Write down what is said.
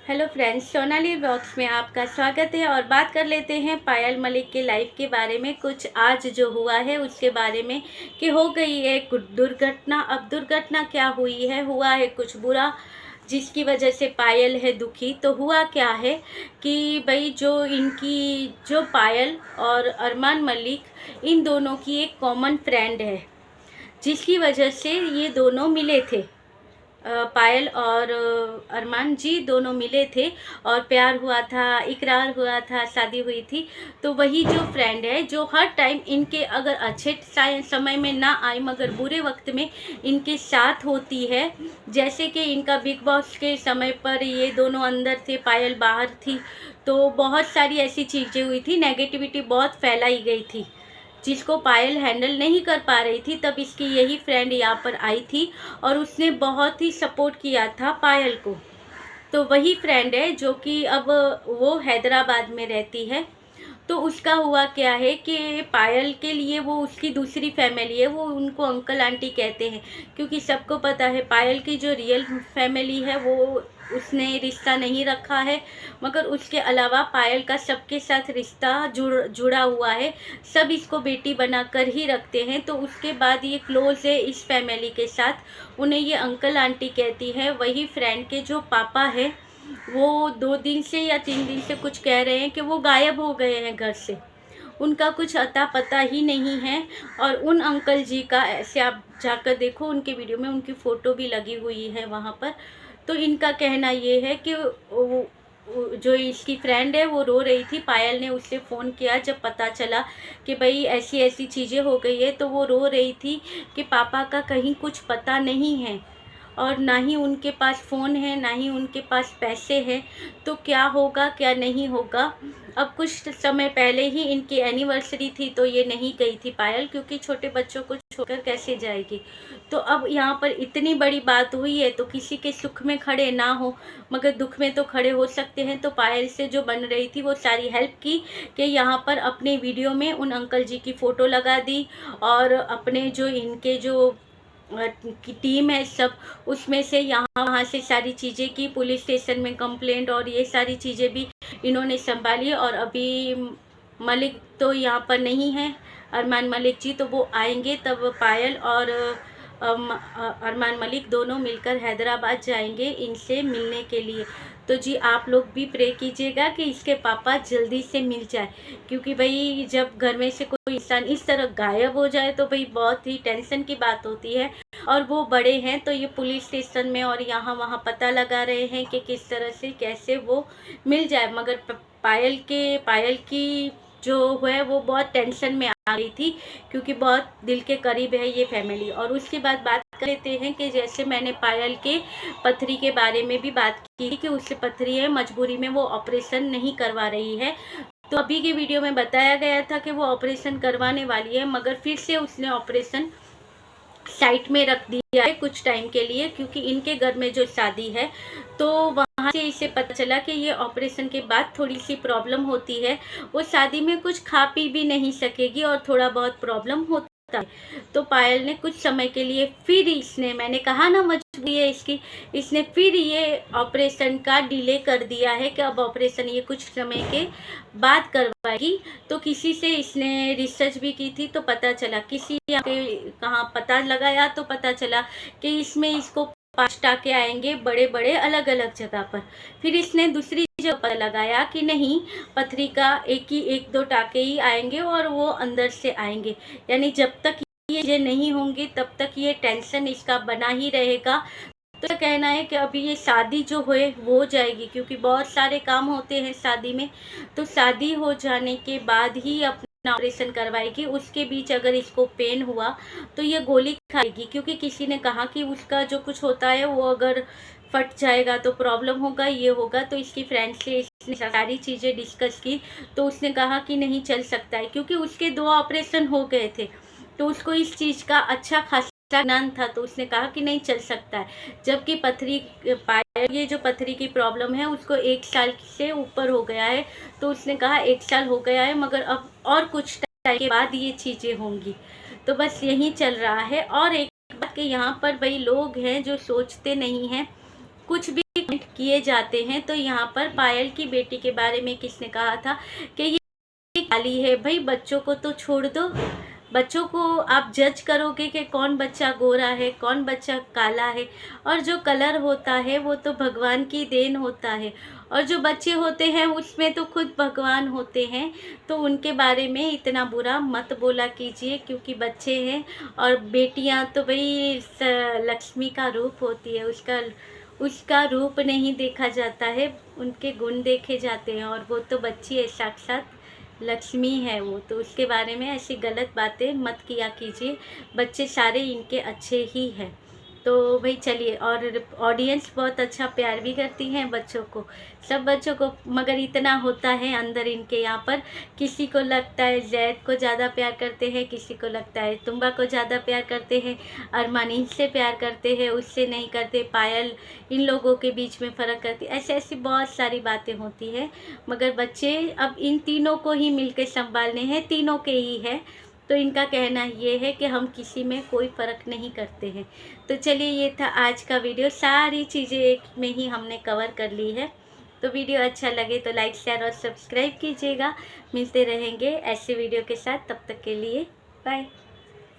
Hello friends, Sonali blogs में आपका स्वागत है। और बात कर लेते हैं पायल मलिक के लाइफ के बारे में। कुछ आज जो हुआ है उसके बारे में कि हो गई है कुछ दुर्घटना। अब दुर्घटना क्या हुई है, हुआ है कुछ बुरा जिसकी वजह से पायल है दुखी। तो हुआ क्या है कि भाई जो पायल और अरमान मलिक, इन दोनों की एक कॉमन फ्रेंड है जिसकी वजह से ये दोनों मिले थे। पायल और अरमान जी दोनों मिले थे और प्यार हुआ था, इकरार हुआ था, शादी हुई थी। तो वही जो फ्रेंड है जो हर टाइम इनके अगर अच्छे समय में ना आए मगर बुरे वक्त में इनके साथ होती है। जैसे कि इनका बिग बॉस के समय पर ये दोनों अंदर थे, पायल बाहर थी, तो बहुत सारी ऐसी चीज़ें हुई थी, नेगेटिविटी बहुत फैलाई गई थी जिसको पायल हैंडल नहीं कर पा रही थी। तब इसकी यही फ्रेंड यहाँ पर आई थी और उसने बहुत ही सपोर्ट किया था पायल को। तो वही फ्रेंड है जो कि अब वो हैदराबाद में रहती है। तो उसका हुआ क्या है कि पायल के लिए वो उसकी दूसरी फैमिली है, वो उनको अंकल आंटी कहते हैं क्योंकि सबको पता है पायल की जो रियल फैमिली है वो उसने रिश्ता नहीं रखा है। मगर उसके अलावा पायल का सबके साथ रिश्ता जुड़ा हुआ है, सब इसको बेटी बनाकर ही रखते हैं। तो उसके बाद ये क्लोज है इस फैमिली के साथ, उन्हें ये अंकल आंटी कहती है। वही फ्रेंड के जो पापा है वो 2 दिन से या 3 दिन से कुछ कह रहे हैं कि वो गायब हो गए हैं घर से, उनका कुछ अता पता ही नहीं है। और उन अंकल जी का ऐसे आप जाकर देखो, उनके वीडियो में उनकी फ़ोटो भी लगी हुई है वहाँ पर। तो इनका कहना ये है कि जो इसकी फ्रेंड है वो रो रही थी, पायल ने उससे फ़ोन किया जब पता चला कि भाई ऐसी ऐसी चीज़ें हो गई है। तो वो रो रही थी कि पापा का कहीं कुछ पता नहीं है और ना ही उनके पास फ़ोन है, ना ही उनके पास पैसे हैं। तो क्या होगा क्या नहीं होगा। अब कुछ समय पहले ही इनकी एनिवर्सरी थी तो ये नहीं गई थी पायल, क्योंकि छोटे बच्चों को छोड़कर कैसे जाएगी। तो अब यहाँ पर इतनी बड़ी बात हुई है तो किसी के सुख में खड़े ना हो मगर दुख में तो खड़े हो सकते हैं। तो पायल से जो बन रही थी वो सारी हेल्प की कि यहाँ पर अपने वीडियो में उन अंकल जी की फ़ोटो लगा दी और अपने जो इनके जो की टीम है सब, उसमें से यहाँ वहाँ से सारी चीज़ें की, पुलिस स्टेशन में कंप्लेंट और ये सारी चीज़ें भी इन्होंने संभाली। और अभी मलिक तो यहाँ पर नहीं है, अरमान मलिक जी, तो वो आएंगे तब पायल और अरमान मलिक दोनों मिलकर हैदराबाद जाएंगे इनसे मिलने के लिए। तो जी आप लोग भी प्रे कीजिएगा कि इसके पापा जल्दी से मिल जाए, क्योंकि भाई जब घर में से कोई इंसान इस तरह गायब हो जाए तो भाई बहुत ही टेंशन की बात होती है। और वो बड़े हैं तो ये पुलिस स्टेशन में और यहाँ वहाँ पता लगा रहे हैं कि किस तरह से कैसे वो मिल जाए। मगर पायल की जो है वो बहुत टेंशन में आ गई थी क्योंकि बहुत दिल के करीब है ये फैमिली। और उसके बाद बात कर लेते हैं कि जैसे मैंने पायल के पथरी के बारे में भी बात की कि उससे पथरी है, मजबूरी में वो ऑपरेशन नहीं करवा रही है। तो अभी के वीडियो में बताया गया था कि वो ऑपरेशन करवाने वाली है मगर फिर से उसने ऑपरेशन साइट में रख दिया है कुछ टाइम के लिए, क्योंकि इनके घर में जो शादी है तो वहाँ से इसे पता चला कि ये ऑपरेशन के बाद थोड़ी सी प्रॉब्लम होती है, वो शादी में कुछ खा पी भी नहीं सकेगी और थोड़ा बहुत प्रॉब्लम होता है। तो पायल ने कुछ समय के लिए फिर इसने, मैंने कहा ना मजबूरी है इसकी, इसने फिर ये ऑपरेशन का डिले कर दिया है कि अब ऑपरेशन ये कुछ समय के बाद करवाएगी। तो किसी से इसने रिसर्च भी की थी तो पता चला, किसी कहाँ पता लगाया तो पता चला कि इसमें इसको 5 टाँके आएंगे बड़े बड़े अलग अलग जगह पर। फिर इसने दूसरी जगह पता लगाया कि नहीं, पथरी का एक दो टाँके ही आएंगे और वो अंदर से आएंगे, यानी जब तक ये नहीं होंगी तब तक ये टेंशन इसका बना ही रहेगा। तो कहना है कि अभी ये शादी जो है वो हो जाएगी, क्योंकि बहुत सारे काम होते हैं शादी में। तो शादी हो जाने के बाद ही अपना ऑपरेशन करवाएगी। उसके बीच अगर इसको पेन हुआ तो ये गोली खाएगी, क्योंकि किसी ने कहा कि उसका जो कुछ होता है वो अगर फट जाएगा तो प्रॉब्लम होगा, ये होगा। तो इसकी फ्रेंड से इसने सारी चीज़ें डिस्कस की तो उसने कहा कि नहीं चल सकता है, क्योंकि उसके 2 ऑपरेशन हो गए थे तो उसको इस चीज़ का अच्छा खासा ज्ञान था। तो उसने कहा कि नहीं चल सकता है। जबकि पायल ये जो पथरी की प्रॉब्लम है उसको 1 साल से ऊपर हो गया है। तो उसने कहा 1 साल हो गया है मगर अब और कुछ टाइम के बाद ये चीज़ें होंगी। तो बस यही चल रहा है। और एक बात कि यहाँ पर भाई लोग हैं जो सोचते नहीं हैं, कुछ भी किए जाते हैं। तो यहाँ पर पायल की बेटी के बारे में किसने कहा था कि ये काली है। भाई बच्चों को तो छोड़ दो, बच्चों को आप जज करोगे कि कौन बच्चा गोरा है कौन बच्चा काला है, और जो कलर होता है वो तो भगवान की देन होता है, और जो बच्चे होते हैं उसमें तो खुद भगवान होते हैं। तो उनके बारे में इतना बुरा मत बोला कीजिए, क्योंकि बच्चे हैं। और बेटियां तो भाई लक्ष्मी का रूप होती है, उसका उसका रूप नहीं देखा जाता है, उनके गुण देखे जाते हैं, और वो तो बच्ची है, साक्षात लक्ष्मी है वो। तो उसके बारे में ऐसी गलत बातें मत किया कीजिए, बच्चे सारे इनके अच्छे ही हैं। तो भाई चलिए, और ऑडियंस बहुत अच्छा प्यार भी करती हैं बच्चों को, सब बच्चों को। मगर इतना होता है अंदर इनके यहाँ पर, किसी को लगता है जैद को ज़्यादा प्यार करते हैं, किसी को लगता है तुम्बा को ज़्यादा प्यार करते हैं, अरमान इनसे प्यार करते हैं उससे नहीं करते, पायल इन लोगों के बीच में फ़र्क करती, ऐसे ऐसी बहुत सारी बातें होती है। मगर बच्चे अब इन तीनों को ही मिलकर संभालने हैं, तीनों के ही है। तो इनका कहना ये है कि हम किसी में कोई फ़र्क नहीं करते हैं। तो चलिए, ये था आज का वीडियो, सारी चीज़ें एक में ही हमने कवर कर ली है। तो वीडियो अच्छा लगे तो लाइक शेयर और सब्सक्राइब कीजिएगा। मिलते रहेंगे ऐसे वीडियो के साथ, तब तक के लिए बाय।